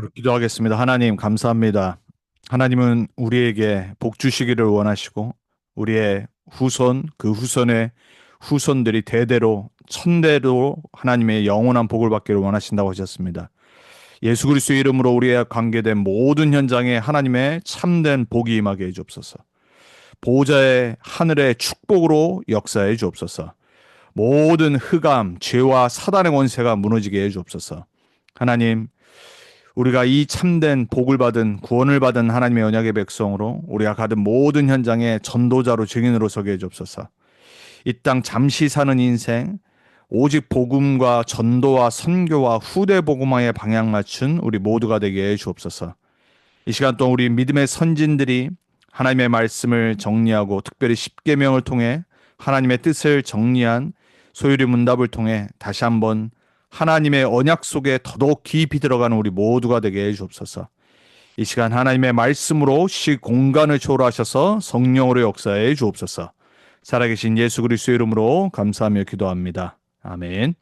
기도하겠습니다. 하나님, 감사합니다. 하나님은 우리에게 복 주시기를 원하시고, 우리의 후손, 그 후손의 후손들이 대대로, 천대로 하나님의 영원한 복을 받기를 원하신다고 하셨습니다. 예수 그리스도의 이름으로 우리의 관계된 모든 현장에 하나님의 참된 복이 임하게 해 주옵소서. 보호자의 하늘의 축복으로 역사해 주옵소서. 모든 흑암, 죄와 사단의 권세가 무너지게 해 주옵소서. 하나님, 우리가 이 참된 복을 받은 구원을 받은 하나님의 언약의 백성으로 우리가 가든 모든 현장에 전도자로 증인으로 서게 해주옵소서. 이 땅 잠시 사는 인생 오직 복음과 전도와 선교와 후대 복음화에 방향 맞춘 우리 모두가 되게 해 주옵소서. 이 시간 동안 우리 믿음의 선진들이 하나님의 말씀을 정리하고 특별히 십계명을 통해 하나님의 뜻을 정리한 소유리 문답을 통해 다시 한번 하나님의 언약 속에 더더욱 깊이 들어가는 우리 모두가 되게 해 주옵소서. 이 시간 하나님의 말씀으로 시공간을 초월하셔서 성령으로 역사해 주옵소서. 살아계신 예수 그리스도의 이름으로 감사하며 기도합니다. 아멘.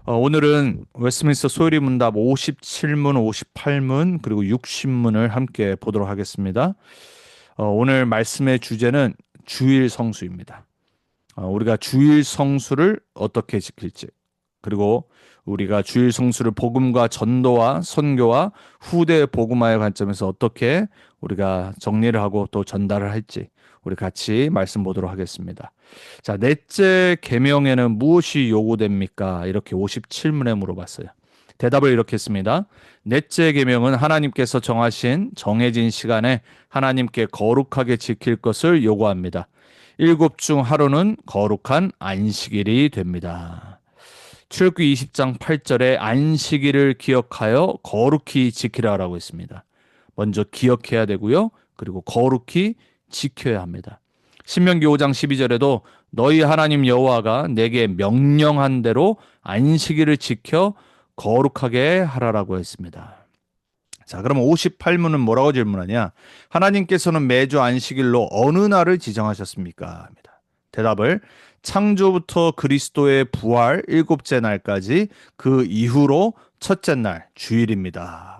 오늘은 웨스트민스터 소유리 문답 57문, 58문 그리고 60문을 함께 보도록 하겠습니다. 오늘 말씀의 주제는 주일 성수입니다. 우리가 주일 성수를 어떻게 지킬지, 그리고 우리가 주일 성수를 복음과 전도와 선교와 후대 복음화의 관점에서 어떻게 우리가 정리를 하고 또 전달을 할지 우리 같이 말씀 보도록 하겠습니다. 자, 넷째 계명에는 무엇이 요구됩니까? 이렇게 57문에 물어봤어요. 대답을 이렇게 했습니다. 넷째 계명은 하나님께서 정하신 정해진 시간에 하나님께 거룩하게 지킬 것을 요구합니다. 일곱 중 하루는 거룩한 안식일이 됩니다. 출애굽기 20장 8절에 안식일을 기억하여 거룩히 지키라라고 했습니다. 먼저 기억해야 되고요. 그리고 거룩히 지켜야 합니다. 신명기 5장 12절에도 너희 하나님 여호와가 내게 명령한 대로 안식일을 지켜 거룩하게 하라라고 했습니다. 자, 그러면 58문은 뭐라고 질문하냐? 하나님께서는 매주 안식일로 어느 날을 지정하셨습니까? 합니다. 대답을 창조부터 그리스도의 부활 일곱째 날까지 그 이후로 첫째 날 주일입니다.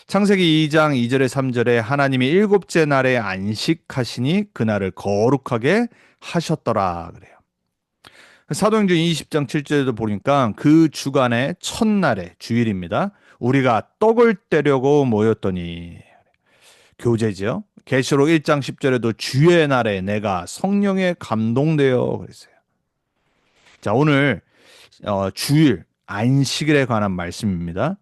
창세기 2장 2절에 3절에 하나님이 일곱째 날에 안식하시니 그날을 거룩하게 하셨더라 그래요. 사도행전 20장 7절에도 보니까 그 주간의 첫날에 주일입니다. 우리가 떡을 떼려고 모였더니 교제죠. 계시록 1장 10절에도 주의 날에 내가 성령에 감동되어 그랬어요. 자, 오늘 주일 안식일에 관한 말씀입니다.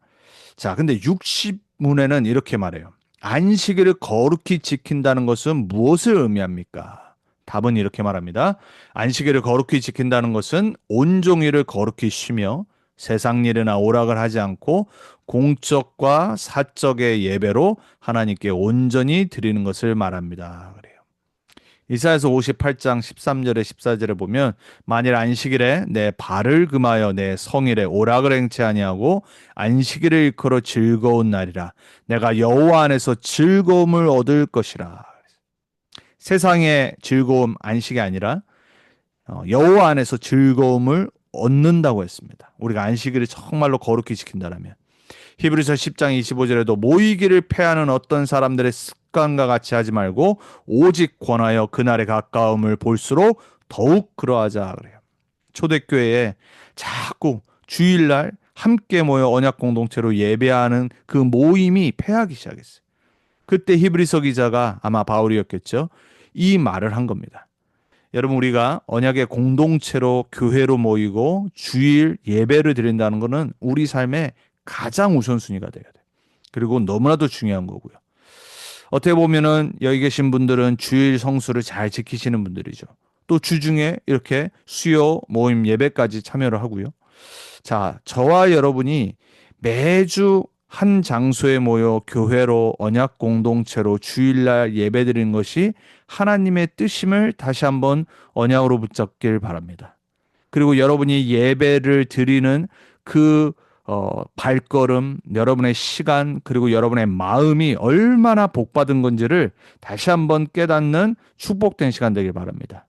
자, 근데 60문에는 이렇게 말해요. 안식일을 거룩히 지킨다는 것은 무엇을 의미합니까? 답은 이렇게 말합니다. 안식일을 거룩히 지킨다는 것은 온종일을 거룩히 쉬며 세상 일이나 오락을 하지 않고 공적과 사적의 예배로 하나님께 온전히 드리는 것을 말합니다. 그래요. 이사야서 58장 13절에 14절에 보면 만일 안식일에 내 발을 금하여 내 성일에 오락을 행치 아니하고 안식일을 일컬어 즐거운 날이라 내가 여호와 안에서 즐거움을 얻을 것이라. 세상의 즐거움 안식이 아니라 여호와 안에서 즐거움을 얻는다고 했습니다. 우리가 안식일을 정말로 거룩히 지킨다라면 히브리서 10장 25절에도 모이기를 패하는 어떤 사람들의 습관과 같이 하지 말고 오직 권하여 그날의 가까움을 볼수록 더욱 그러하자 그래요. 초대교회에 자꾸 주일날 함께 모여 언약 공동체로 예배하는 그 모임이 패하기 시작했어요. 그때 히브리서 기자가 아마 바울이었겠죠. 이 말을 한 겁니다. 여러분, 우리가 언약의 공동체로 교회로 모이고 주일 예배를 드린다는 것은 우리 삶의 가장 우선순위가 돼야 돼. 그리고 너무나도 중요한 거고요. 어떻게 보면은 여기 계신 분들은 주일 성수를 잘 지키시는 분들이죠. 또 주중에 이렇게 수요 모임 예배까지 참여를 하고요. 자, 저와 여러분이 매주 한 장소에 모여 교회로 언약 공동체로 주일날 예배드리는 것이 하나님의 뜻임을 다시 한번 언약으로 붙잡길 바랍니다. 그리고 여러분이 예배를 드리는 그 발걸음, 여러분의 시간, 그리고 여러분의 마음이 얼마나 복받은 건지를 다시 한번 깨닫는 축복된 시간 되길 바랍니다.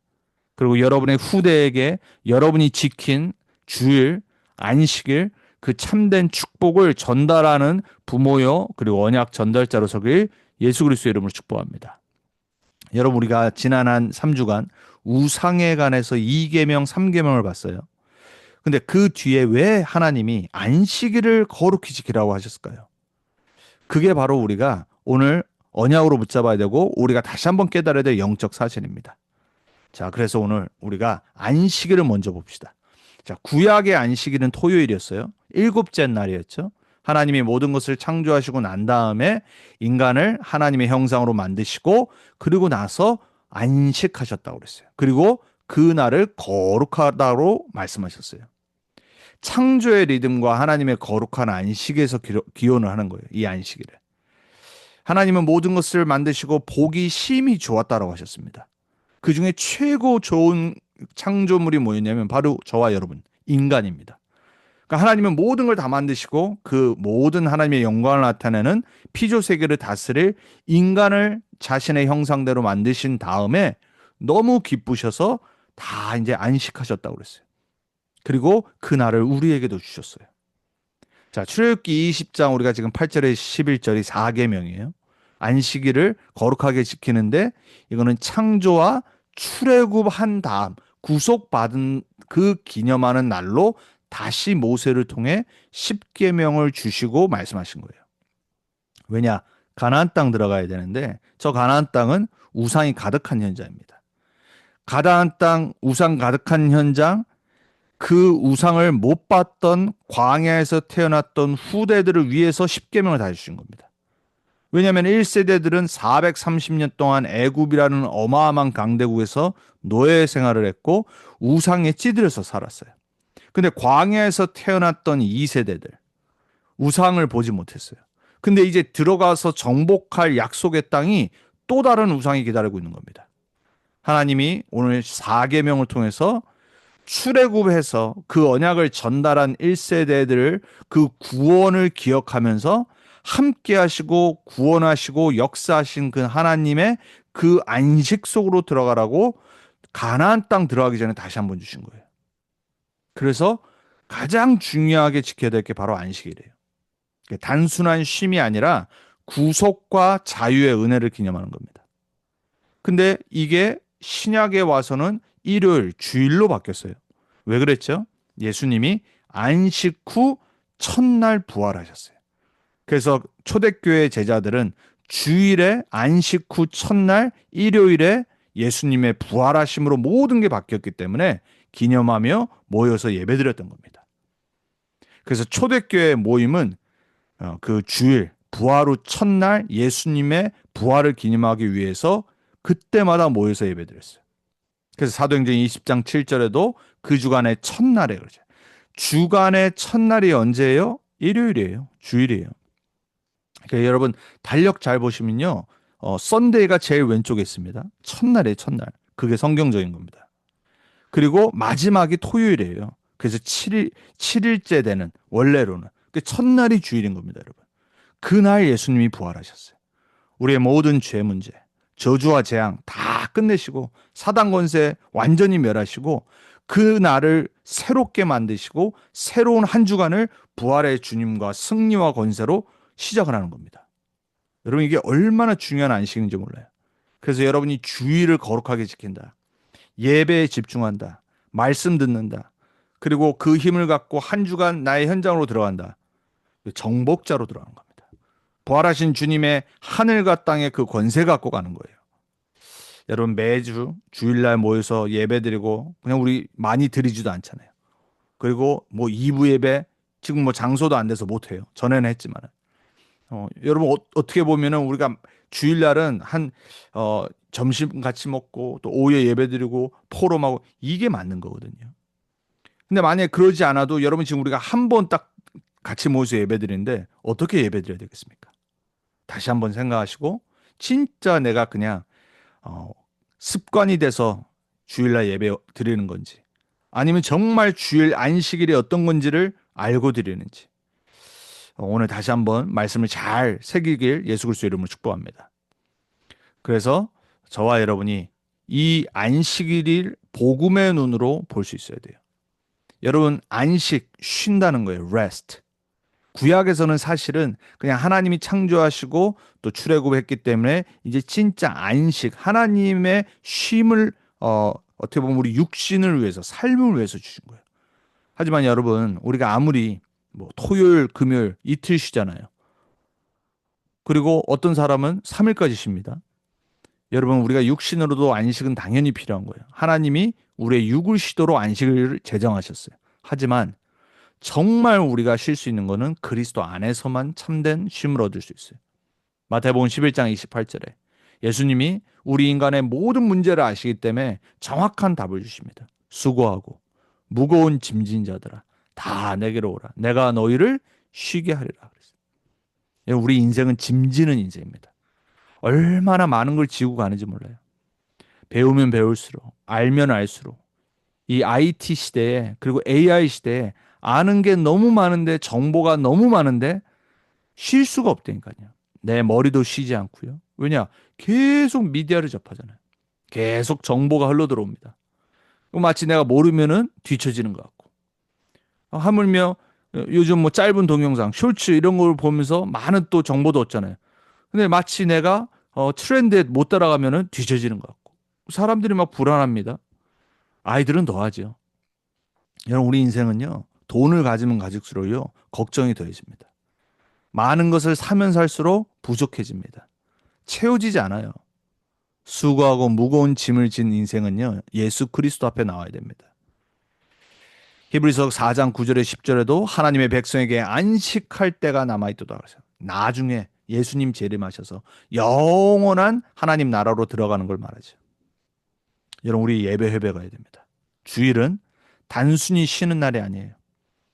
그리고 여러분의 후대에게 여러분이 지킨 주일, 안식일, 그 참된 축복을 전달하는 부모요 그리고 언약 전달자로 서길 예수 그리스도의 이름으로 축복합니다. 여러분 우리가 지난 한 3주간 우상에 관해서 2계명, 3계명을 봤어요. 근데 그 뒤에 왜 하나님이 안식일을 거룩히 지키라고 하셨을까요? 그게 바로 우리가 오늘 언약으로 붙잡아야 되고 우리가 다시 한번 깨달아야 될 영적 사실입니다. 자, 그래서 오늘 우리가 안식일을 먼저 봅시다. 자, 구약의 안식일은 토요일이었어요. 일곱째 날이었죠. 하나님이 모든 것을 창조하시고 난 다음에 인간을 하나님의 형상으로 만드시고 그리고 나서 안식하셨다고 그랬어요. 그리고 그 날을 거룩하다고 말씀하셨어요. 창조의 리듬과 하나님의 거룩한 안식에서 기원을 하는 거예요. 이 안식일을. 하나님은 모든 것을 만드시고 보기 심히 좋았다라고 하셨습니다. 그 중에 최고 좋은 창조물이 뭐였냐면 바로 저와 여러분, 인간입니다. 그러니까 하나님은 모든 걸 다 만드시고 그 모든 하나님의 영광을 나타내는 피조 세계를 다스릴 인간을 자신의 형상대로 만드신 다음에 너무 기쁘셔서 다 이제 안식하셨다고 그랬어요. 그리고 그 날을 우리에게도 주셨어요. 자, 출애굽기 20장 우리가 지금 8절에 11절이 4계명이에요. 안식일을 거룩하게 지키는데 이거는 창조와 출애굽한 다음 구속받은 그 기념하는 날로 다시 모세를 통해 10계명을 주시고 말씀하신 거예요. 왜냐? 가나안 땅 들어가야 되는데 저 가나안 땅은 우상이 가득한 현장입니다. 가나안 땅 우상 가득한 현장 그 우상을 못 봤던 광야에서 태어났던 후대들을 위해서 10계명을 다 주신 겁니다. 왜냐하면 1세대들은 430년 동안 애굽이라는 어마어마한 강대국에서 노예 생활을 했고 우상에 찌들여서 살았어요. 근데 광야에서 태어났던 2세대들 우상을 보지 못했어요. 근데 이제 들어가서 정복할 약속의 땅이 또 다른 우상이 기다리고 있는 겁니다. 하나님이 오늘 4계명을 통해서 출애굽해서 그 언약을 전달한 1세대들을 그 구원을 기억하면서 함께 하시고 구원하시고 역사하신 그 하나님의 그 안식 속으로 들어가라고 가나안 땅 들어가기 전에 다시 한번 주신 거예요. 그래서 가장 중요하게 지켜야 될 게 바로 안식이래요. 단순한 쉼이 아니라 구속과 자유의 은혜를 기념하는 겁니다. 근데 이게 신약에 와서는 일요일, 주일로 바뀌었어요. 왜 그랬죠? 예수님이 안식 후 첫날 부활하셨어요. 그래서 초대교회 제자들은 주일에 안식 후 첫날 일요일에 예수님의 부활하심으로 모든 게 바뀌었기 때문에 기념하며 모여서 예배드렸던 겁니다. 그래서 초대교회 모임은 그 주일 부활 후 첫날 예수님의 부활을 기념하기 위해서 그때마다 모여서 예배드렸어요. 그래서 사도행전 20장 7절에도 그 주간의 첫날에 그러죠. 주간의 첫날이 언제예요? 일요일이에요. 주일이에요. 그러니까 여러분 달력 잘 보시면요. 썬데이가 제일 왼쪽에 있습니다. 첫날이에요, 첫날. 그게 성경적인 겁니다. 그리고 마지막이 토요일이에요. 그래서 7일째 되는 원래로는. 그 첫날이 주일인 겁니다, 여러분. 그날 예수님이 부활하셨어요. 우리의 모든 죄 문제, 저주와 재앙 다 끝내시고 사단 권세 완전히 멸하시고 그 날을 새롭게 만드시고 새로운 한 주간을 부활의 주님과 승리와 권세로 시작을 하는 겁니다. 여러분 이게 얼마나 중요한 안식인지 몰라요. 그래서 여러분이 주일을 거룩하게 지킨다. 예배에 집중한다. 말씀 듣는다. 그리고 그 힘을 갖고 한 주간 나의 현장으로 들어간다. 정복자로 들어가는 겁니다. 부활하신 주님의 하늘과 땅의 그 권세 갖고 가는 거예요. 여러분 매주 주일날 모여서 예배드리고 그냥 우리 많이 드리지도 않잖아요. 그리고 뭐 2부 예배 지금 뭐 장소도 안 돼서 못 해요. 전에는 했지만 여러분 어떻게 보면은 우리가 주일날은 한 점심 같이 먹고 또 오후에 예배드리고 포럼하고 이게 맞는 거거든요. 근데 만약에 그러지 않아도 여러분 지금 우리가 한 번 딱 같이 모여서 예배드리는데 어떻게 예배드려야 되겠습니까? 다시 한번 생각하시고 진짜 내가 그냥 습관이 돼서 주일날 예배 드리는 건지 아니면 정말 주일 안식일이 어떤 건지를 알고 드리는지 오늘 다시 한번 말씀을 잘 새기길 예수 그리스도 이름으로 축복합니다. 그래서 저와 여러분이 이 안식일을 복음의 눈으로 볼 수 있어야 돼요. 여러분, 안식, 쉰다는 거예요. rest. 구약에서는 사실은 그냥 하나님이 창조하시고 또 출애굽했기 때문에 이제 진짜 안식, 하나님의 쉼을 어떻게 보면 우리 육신을 위해서, 삶을 위해서 주신 거예요. 하지만 여러분, 우리가 아무리 뭐 토요일, 금요일 이틀 쉬잖아요. 그리고 어떤 사람은 3일까지 쉽니다. 여러분, 우리가 육신으로도 안식은 당연히 필요한 거예요. 하나님이 우리의 육을 시도로 안식을 제정하셨어요. 하지만 정말 우리가 쉴 수 있는 거는 그리스도 안에서만 참된 쉼을 얻을 수 있어요. 마태복음 11장 28절에 예수님이 우리 인간의 모든 문제를 아시기 때문에 정확한 답을 주십니다. 수고하고 무거운 짐진 자들아 다 내게로 오라. 내가 너희를 쉬게 하리라. 그랬어요. 우리 인생은 짐지는 인생입니다. 얼마나 많은 걸 지고 가는지 몰라요. 배우면 배울수록, 알면 알수록 이 IT 시대에 그리고 AI 시대에 아는 게 너무 많은데 정보가 너무 많은데 쉴 수가 없다니까요. 내 머리도 쉬지 않고요. 왜냐? 계속 미디어를 접하잖아요. 계속 정보가 흘러 들어옵니다. 마치 내가 모르면은 뒤처지는 것 같고. 하물며 요즘 뭐 짧은 동영상, 쇼츠 이런 걸 보면서 많은 또 정보도 얻잖아요. 근데 마치 내가 트렌드에 못 따라가면은 뒤처지는 것 같고. 사람들이 막 불안합니다. 아이들은 더하죠. 여러분, 우리 인생은요, 돈을 가지면 가질수록요, 걱정이 더해집니다. 많은 것을 사면 살수록 부족해집니다. 채워지지 않아요. 수고하고 무거운 짐을 진 인생은요, 예수 그리스도 앞에 나와야 됩니다. 히브리서 4장 9절에 10절에도 하나님의 백성에게 안식할 때가 남아있도다 그러세요. 나중에 예수님 재림하셔서 영원한 하나님 나라로 들어가는 걸 말하죠. 여러분, 우리 예배 회개 가야 됩니다. 주일은 단순히 쉬는 날이 아니에요.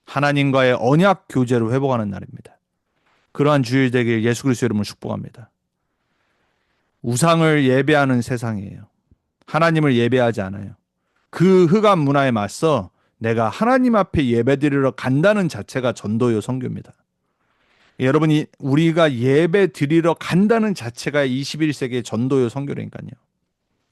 하나님과의 언약 교제를 회복하는 날입니다. 그러한 주일 되길 예수 그리스도 이름으로 축복합니다. 우상을 예배하는 세상이에요. 하나님을 예배하지 않아요. 그 흑암 문화에 맞서 내가 하나님 앞에 예배드리러 간다는 자체가 전도요 선교입니다. 여러분이 우리가 예배 드리러 간다는 자체가 21세기의 전도요 선교라니까요.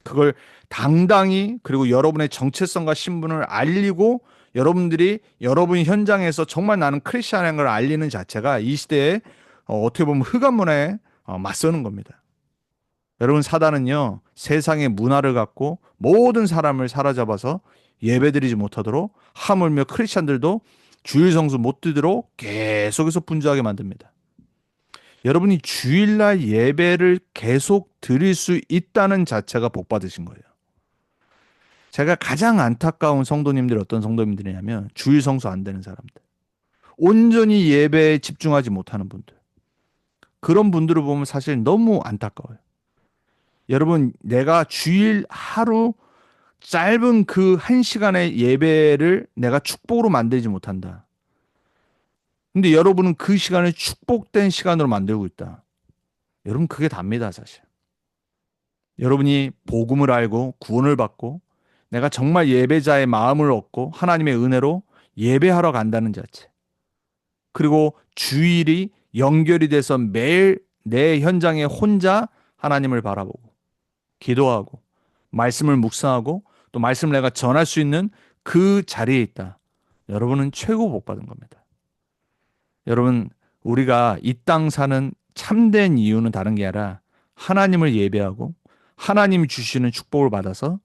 그걸 당당히 그리고 여러분의 정체성과 신분을 알리고 여러분들이 여러분 현장에서 정말 나는 크리스천인 걸 알리는 자체가 이 시대에 어떻게 보면 흑암 문화에 맞서는 겁니다. 여러분, 사단은요 세상의 문화를 갖고 모든 사람을 사로잡아서 예배드리지 못하도록 하물며 크리스천들도 주일 성수 못 드리도록 계속해서 분주하게 만듭니다. 여러분이 주일날 예배를 계속 드릴 수 있다는 자체가 복 받으신 거예요. 제가 가장 안타까운 성도님들이 어떤 성도님들이냐면 주일 성수 안 되는 사람들, 온전히 예배에 집중하지 못하는 분들, 그런 분들을 보면 사실 너무 안타까워요. 여러분, 내가 주일 하루 짧은 그 한 시간의 예배를 내가 축복으로 만들지 못한다. 근데 여러분은 그 시간을 축복된 시간으로 만들고 있다. 여러분, 그게 답니다, 사실. 여러분이 복음을 알고 구원을 받고 내가 정말 예배자의 마음을 얻고 하나님의 은혜로 예배하러 간다는 자체. 그리고 주일이 연결이 돼서 매일 내 현장에 혼자 하나님을 바라보고 기도하고 말씀을 묵상하고 또 말씀을 내가 전할 수 있는 그 자리에 있다. 여러분은 최고 복 받은 겁니다. 여러분, 우리가 이 땅 사는 참된 이유는 다른 게 아니라 하나님을 예배하고 하나님이 주시는 축복을 받아서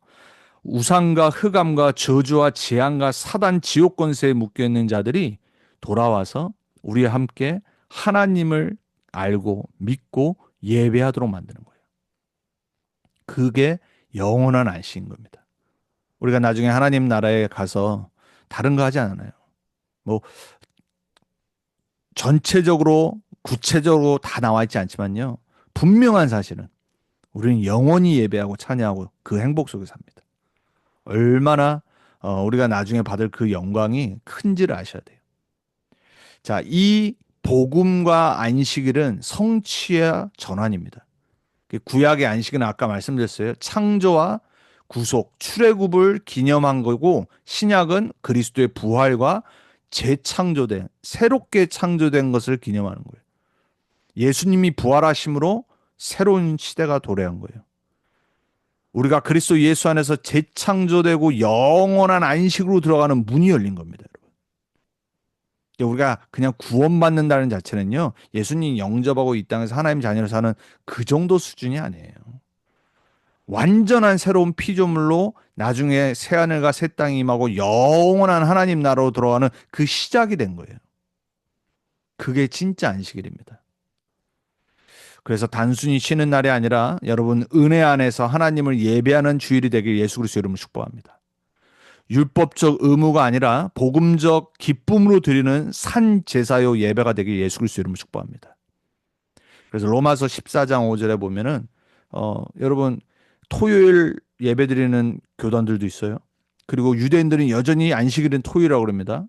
우상과 흑암과 저주와 재앙과 사단 지옥 권세에 묶여 있는 자들이 돌아와서 우리와 함께 하나님을 알고 믿고 예배하도록 만드는 거예요. 그게 영원한 안식인 겁니다. 우리가 나중에 하나님 나라에 가서 다른 거 하지 않아요. 뭐 전체적으로 구체적으로 다 나와 있지 않지만요. 분명한 사실은 우리는 영원히 예배하고 찬양하고 그 행복 속에 삽니다. 얼마나 우리가 나중에 받을 그 영광이 큰지를 아셔야 돼요. 자, 이 복음과 안식일은 성취의 전환입니다. 구약의 안식은 아까 말씀드렸어요. 창조와 구속, 출애굽을 기념한 거고 신약은 그리스도의 부활과 재창조된, 새롭게 창조된 것을 기념하는 거예요. 예수님이 부활하심으로 새로운 시대가 도래한 거예요. 우리가 그리스도 예수 안에서 재창조되고 영원한 안식으로 들어가는 문이 열린 겁니다, 여러분. 우리가 그냥 구원받는다는 자체는요, 예수님 영접하고 이 땅에서 하나님 자녀로 사는 그 정도 수준이 아니에요. 완전한 새로운 피조물로 나중에 새하늘과 새 땅이 임하고 영원한 하나님 나라로 들어가는 그 시작이 된 거예요. 그게 진짜 안식일입니다. 그래서 단순히 쉬는 날이 아니라 여러분 은혜 안에서 하나님을 예배하는 주일이 되길 예수 그리스도 이름으로 축복합니다. 율법적 의무가 아니라 복음적 기쁨으로 드리는 산 제사요 예배가 되길 예수 그리스도 이름으로 축복합니다. 그래서 로마서 14장 5절에 보면은 여러분 토요일 예배 드리는 교단들도 있어요. 그리고 유대인들은 여전히 안식일은 토요일이라고 그럽니다.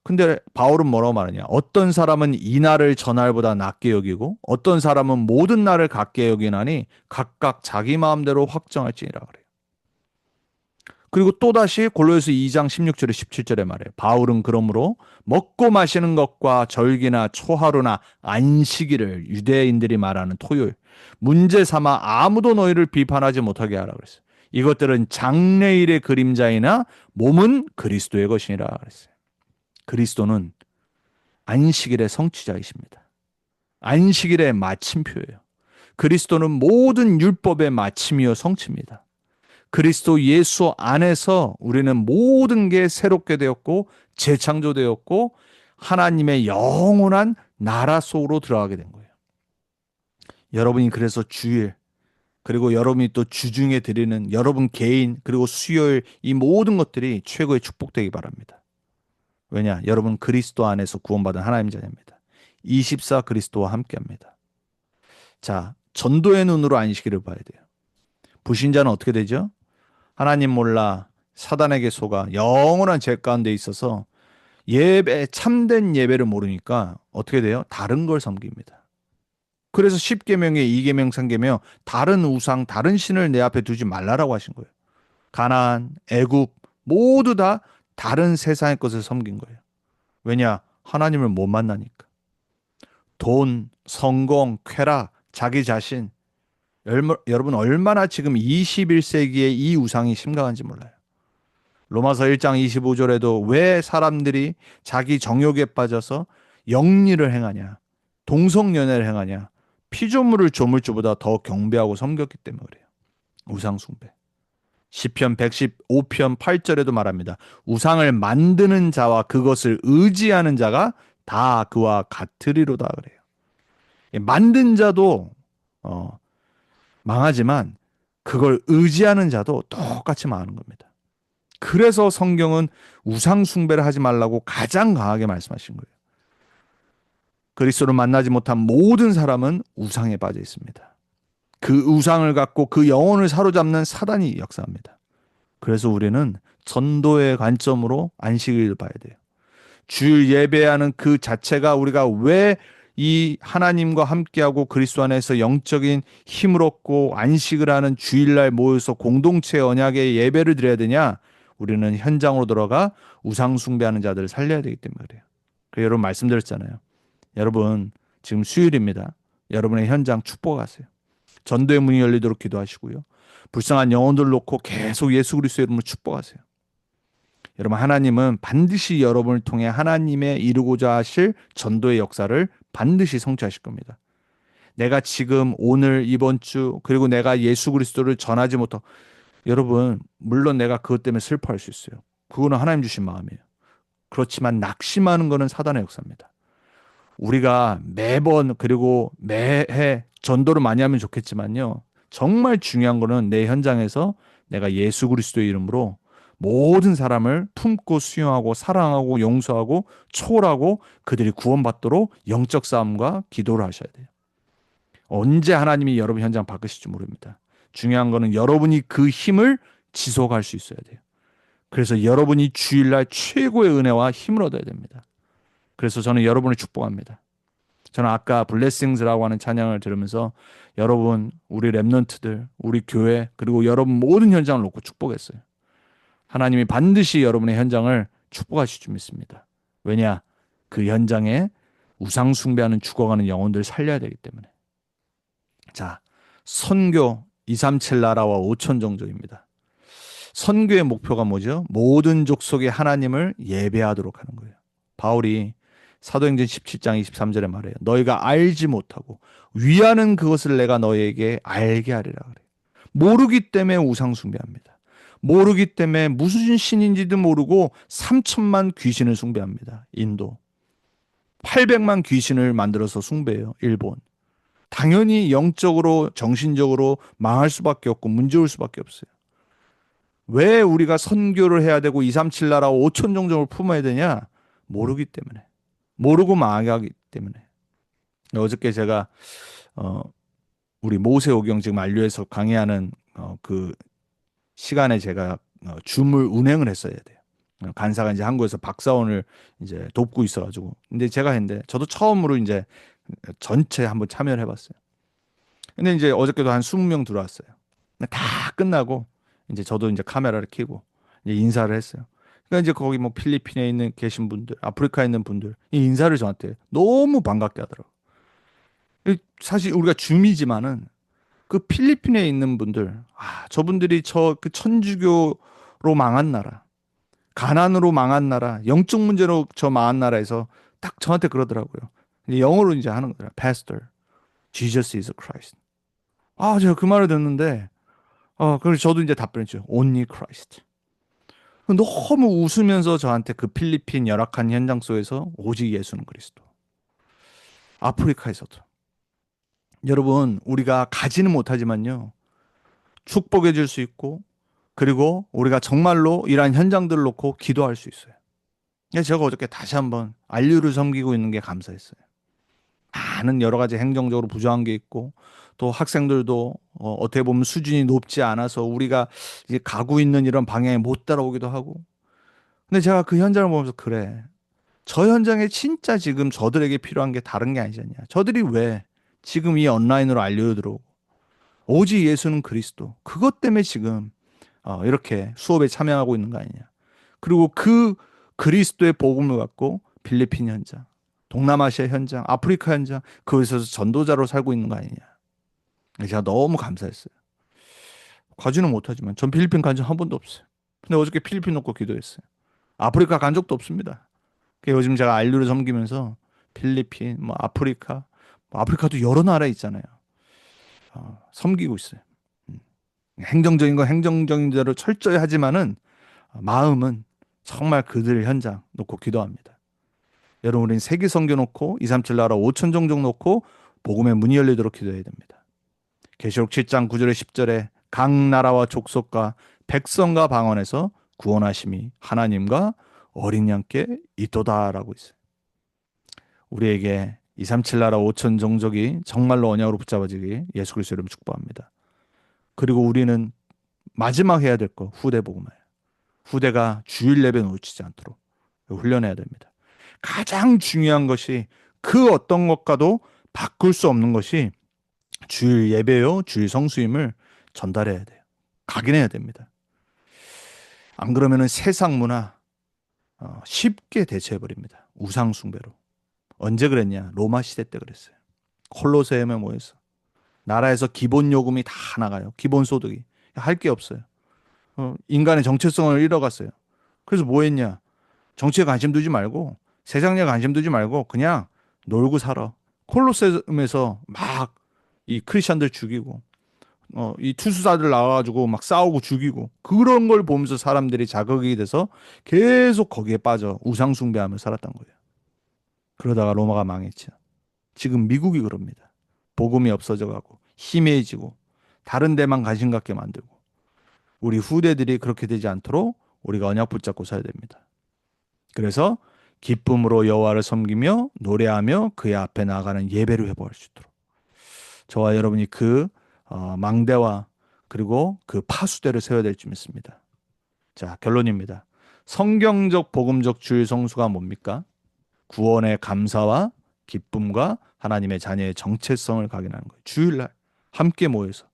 근데 바울은 뭐라고 말하냐? 어떤 사람은 이 날을 저날보다 낮게 여기고 어떤 사람은 모든 날을 같게 여기나니 각각 자기 마음대로 확정할지니라 그래요. 그리고 또다시 골로새서 2장 16절에 17절에 말해요. 바울은 그러므로 먹고 마시는 것과 절기나 초하루나 안식일을 유대인들이 말하는 토요일 문제 삼아 아무도 너희를 비판하지 못하게 하라 그랬어요. 이것들은 장래일의 그림자이나 몸은 그리스도의 것이니라 그랬어요. 그리스도는 안식일의 성취자이십니다. 안식일의 마침표예요. 그리스도는 모든 율법의 마침이요 성취입니다. 그리스도 예수 안에서 우리는 모든 게 새롭게 되었고 재창조되었고 하나님의 영원한 나라 속으로 들어가게 된 거예요. 여러분이 그래서 주일 그리고 여러분이 또 주중에 드리는 여러분 개인 그리고 수요일 이 모든 것들이 최고의 축복되기 바랍니다. 왜냐? 여러분 그리스도 안에서 구원받은 하나님 자녀입니다. 24 그리스도와 함께합니다. 자, 전도의 눈으로 안식일을 봐야 돼요. 불신자는 어떻게 되죠? 하나님 몰라 사단에게 속아 영원한 죄 가운데 있어서 예배 참된 예배를 모르니까 어떻게 돼요? 다른 걸 섬깁니다. 그래서 10계명에 2계명 3계명 다른 우상 다른 신을 내 앞에 두지 말라라고 하신 거예요. 가나안, 애굽 모두 다 다른 세상의 것을 섬긴 거예요. 왜냐? 하나님을 못 만나니까. 돈, 성공, 쾌락, 자기 자신 여러분 얼마나 지금 21세기에 이 우상이 심각한지 몰라요. 로마서 1장 25절에도 왜 사람들이 자기 정욕에 빠져서 영리를 행하냐, 동성연애를 행하냐, 피조물을 조물주보다 더 경배하고 섬겼기 때문에 그래요. 우상 숭배. 시편 115편 8절에도 말합니다. 우상을 만드는 자와 그것을 의지하는 자가 다 그와 같으리로다 그래요. 만든 자도 망하지만 그걸 의지하는 자도 똑같이 망하는 겁니다. 그래서 성경은 우상 숭배를 하지 말라고 가장 강하게 말씀하신 거예요. 그리스도를 만나지 못한 모든 사람은 우상에 빠져 있습니다. 그 우상을 갖고 그 영혼을 사로잡는 사단이 역사합니다. 그래서 우리는 전도의 관점으로 안식일을 봐야 돼요. 주일 예배하는 그 자체가 우리가 왜 이 하나님과 함께하고 그리스도 안에서 영적인 힘을 얻고 안식을 하는 주일날 모여서 공동체 언약의 예배를 드려야 되냐? 우리는 현장으로 들어가 우상 숭배하는 자들을 살려야 되기 때문에 그래요. 그래서 여러분 말씀드렸잖아요. 여러분 지금 수요일입니다. 여러분의 현장 축복하세요. 전도의 문이 열리도록 기도하시고요. 불쌍한 영혼들 놓고 계속 예수 그리스도의 이름으로 축복하세요. 여러분 하나님은 반드시 여러분을 통해 하나님의 이루고자 하실 전도의 역사를 반드시 성취하실 겁니다. 내가 지금 오늘 이번 주 그리고 내가 예수 그리스도를 전하지 못하고 여러분 물론 내가 그것 때문에 슬퍼할 수 있어요. 그거는 하나님 주신 마음이에요. 그렇지만 낙심하는 것은 사단의 역사입니다. 우리가 매번 그리고 매해 전도를 많이 하면 좋겠지만요. 정말 중요한 거는 내 현장에서 내가 예수 그리스도의 이름으로 모든 사람을 품고 수용하고 사랑하고 용서하고 초월하고 그들이 구원받도록 영적 싸움과 기도를 하셔야 돼요. 언제 하나님이 여러분 현장 바꾸실지 모릅니다. 중요한 거는 여러분이 그 힘을 지속할 수 있어야 돼요. 그래서 여러분이 주일날 최고의 은혜와 힘을 얻어야 됩니다. 그래서 저는 여러분을 축복합니다. 저는 아까 블레싱스라고 하는 찬양을 들으면서 여러분, 우리 랩런트들, 우리 교회 그리고 여러분 모든 현장을 놓고 축복했어요. 하나님이 반드시 여러분의 현장을 축복하실 줄 믿습니다. 왜냐? 그 현장에 우상 숭배하는 죽어가는 영혼들을 살려야 되기 때문에. 자, 선교 237 나라와 5천 종족입니다. 선교의 목표가 뭐죠? 모든 족속의 하나님을 예배하도록 하는 거예요. 바울이 사도행전 17장 23절에 말해요. 너희가 알지 못하고 위하는 그것을 내가 너희에게 알게 하리라 그래요. 모르기 때문에 우상 숭배합니다. 모르기 때문에 무슨 신인지도 모르고 3천만 귀신을 숭배합니다. 인도. 800만 귀신을 만들어서 숭배해요. 일본. 당연히 영적으로 정신적으로 망할 수밖에 없고 문제올 수밖에 없어요. 왜 우리가 선교를 해야 되고 237 나라 5천 종족을 품어야 되냐? 모르기 때문에. 모르고 망하기 때문에. 어저께 제가 어, 우리 모세오경 지금 안류에서 강의하는 그 시간에 제가 줌을 운행을 했어야 돼요. 간사가 이제 한국에서 박사원을 이제 돕고 있어가지고. 근데 제가 했는데 저도 처음으로 이제 전체 한번 참여를 해봤어요. 근데 이제 어저께도 한 20명 들어왔어요. 근데 다 끝나고 이제 저도 이제 카메라를 켜고 이제 인사를 했어요. 그러니까 이제 거기 뭐 필리핀에 있는 계신 분들, 아프리카에 있는 분들 이 인사를 저한테 너무 반갑게 하더라고요. 사실 우리가 줌이지만은 그 필리핀에 있는 분들, 저분들이 저 그 천주교로 망한 나라, 가난으로 망한 나라, 영적 문제로 저 망한 나라에서 딱 저한테 그러더라고요. 이제 영어로 이제 하는 거예요. Pastor, Jesus is Christ. 제가 그 말을 듣는데, 그래서 저도 이제 답변했죠. Only Christ. 너무 웃으면서 저한테 그 필리핀 열악한 현장 속에서 오직 예수는 그리스도. 아프리카에서도. 여러분, 우리가 가지는 못하지만요. 축복해 줄 수 있고, 그리고 우리가 정말로 이러한 현장들을 놓고 기도할 수 있어요. 그래서 제가 어저께 다시 한번 안류를 섬기고 있는 게 감사했어요. 많은 여러 가지 행정적으로 부족한 게 있고, 또 학생들도 어떻게 보면 수준이 높지 않아서 우리가 이제 가고 있는 이런 방향에 못 따라오기도 하고. 근데 제가 그 현장을 보면서 그래. 저 현장에 진짜 지금 저들에게 필요한 게 다른 게 아니지 않냐. 저들이 왜 지금 이 온라인으로 알려 들어오고 오직 예수는 그리스도. 그것 때문에 지금 이렇게 수업에 참여하고 있는 거 아니냐. 그리고 그 그리스도의 복음을 갖고 필리핀 현장, 동남아시아 현장, 아프리카 현장, 그곳에서 전도자로 살고 있는 거 아니냐. 제가 너무 감사했어요. 가지는 못하지만 전 필리핀 간 적 한 번도 없어요. 근데 어저께 필리핀 놓고 기도했어요. 아프리카 간 적도 없습니다. 요즘 제가 안류를 섬기면서 필리핀, 뭐 아프리카, 뭐 아프리카도 여러 나라 있잖아요. 섬기고 있어요. 행정적인 건 행정적인 대로 철저히 하지만은 마음은 정말 그들 현장 놓고 기도합니다. 여러분, 우리는 세계 선교 놓고 237 나라 5천 종족 놓고 복음의 문이 열리도록 기도해야 됩니다. 계시록 7장 9절에 10절에 각 나라와 족속과 백성과 방언에서 구원하심이 하나님과 어린 양께 있도다라고 있어요. 우리에게 237 나라 5천 종족이 정말로 언약으로 붙잡아지기 예수 그리스도 이름으로 축복합니다. 그리고 우리는 마지막 해야 될 거 후대 복음이에요. 후대가 주일 예배 놓치지 않도록 훈련해야 됩니다. 가장 중요한 것이 그 어떤 것과도 바꿀 수 없는 것이 주일 예배요, 주일 성수임을 전달해야 돼요. 각인해야 됩니다. 안 그러면은 세상 문화 쉽게 대체해 버립니다. 우상 숭배로. 언제 그랬냐? 로마 시대 때 그랬어요. 콜로세움에 모여서 나라에서 기본 요금이 다 나가요. 기본 소득이 할 게 없어요. 인간의 정체성을 잃어갔어요. 그래서 뭐 했냐? 정치에 관심 두지 말고 세상에 관심 두지 말고 그냥 놀고 살아. 콜로세움에서 막 이 크리스천들 죽이고 이 투수사들 나와가지고 막 싸우고 죽이고 그런 걸 보면서 사람들이 자극이 돼서 계속 거기에 빠져 우상 숭배하며 살았던 거예요. 그러다가 로마가 망했죠. 지금 미국이 그럽니다. 복음이 없어져 가고 희미해지고 다른 데만 관심 갖게 만들고 우리 후대들이 그렇게 되지 않도록 우리가 언약 붙잡고 살아야 됩니다. 그래서 기쁨으로 여호와를 섬기며 노래하며 그의 앞에 나아가는 예배를 회복할 수 있도록 저와 여러분이 그 망대와 그리고 그 파수대를 세워야 될 줄 믿습니다. 자, 결론입니다. 성경적 복음적 주일 성수가 뭡니까? 구원의 감사와 기쁨과 하나님의 자녀의 정체성을 각인하는 거예요. 주일날 함께 모여서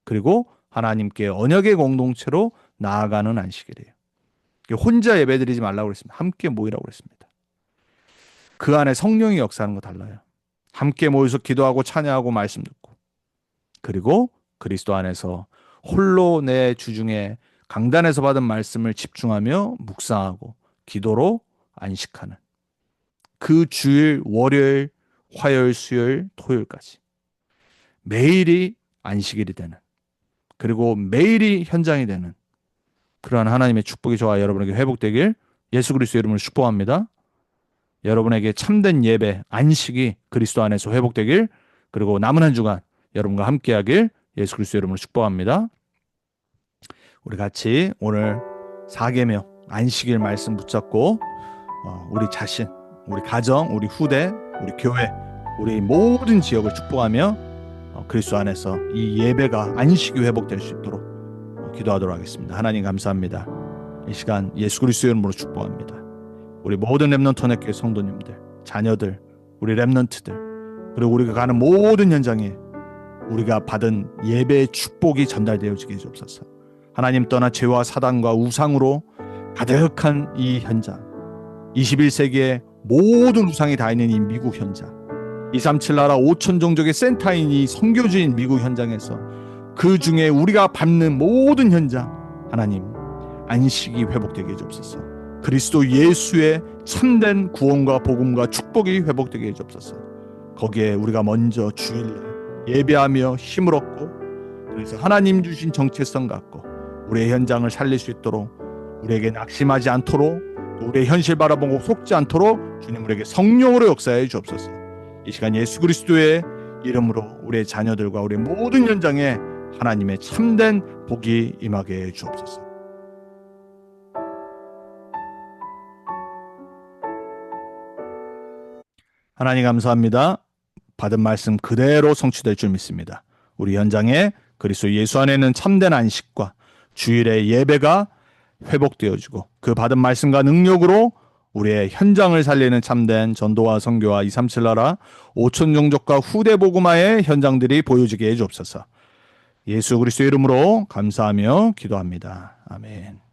그리고 하나님께 언약의 공동체로 나아가는 안식일이에요. 혼자 예배드리지 말라고 그랬습니다. 함께 모이라고 그랬습니다. 그 안에 성령이 역사하는 거 달라요. 함께 모여서 기도하고 찬양하고 말씀 듣고 그리고 그리스도 안에서 홀로 내 주중에 강단에서 받은 말씀을 집중하며 묵상하고 기도로 안식하는 그 주일 월요일, 화요일, 수요일, 토요일까지 매일이 안식일이 되는 그리고 매일이 현장이 되는 그러한 하나님의 축복이 저와 여러분에게 회복되길 예수 그리스도 이름으로 축복합니다. 여러분에게 참된 예배, 안식이 그리스도 안에서 회복되길 그리고 남은 한 주간 여러분과 함께하길 예수 그리스도 이름으로 축복합니다. 우리 같이 오늘 4계명 안식일 말씀 붙잡고 우리 자신, 우리 가정, 우리 후대, 우리 교회, 우리 모든 지역을 축복하며 그리스도 안에서 이 예배가 안식이 회복될 수 있도록 기도하도록 하겠습니다. 하나님 감사합니다. 이 시간 예수 그리스도 이름으로 축복합니다. 우리 모든 렘넌트 헌액교회 성도님들, 자녀들, 우리 렘넌트들 그리고 우리가 가는 모든 현장에 우리가 받은 예배의 축복이 전달되어지게 해주옵소서. 하나님 떠나 죄와 사단과 우상으로 가득한 이 현장, 21세기의 모든 우상이 다 있는 이 미국 현장, 237 나라 5천 종족의 센터인 이 선교주인 미국 현장에서 그 중에 우리가 밟는 모든 현장, 하나님 안식이 회복되게 해주옵소서. 그리스도 예수의 참된 구원과 복음과 축복이 회복되게 해주옵소서. 거기에 우리가 먼저 주일날 예배하며 힘을 얻고 그래서 하나님 주신 정체성 갖고 우리의 현장을 살릴 수 있도록 우리에게 낙심하지 않도록 우리의 현실 바라보고 속지 않도록 주님 우리에게 성령으로 역사해 주옵소서. 이 시간 예수 그리스도의 이름으로 우리의 자녀들과 우리의 모든 현장에 하나님의 참된 복이 임하게 해 주옵소서. 하나님 감사합니다. 받은 말씀 그대로 성취될 줄 믿습니다. 우리 현장에 그리스도 예수 안에는 참된 안식과 주일의 예배가 회복되어지고 그 받은 말씀과 능력으로 우리의 현장을 살리는 참된 전도와 선교와 237 나라 5천 종족과 후대 복음화의 현장들이 보여지게 해주옵소서. 예수 그리스도 이름으로 감사하며 기도합니다. 아멘.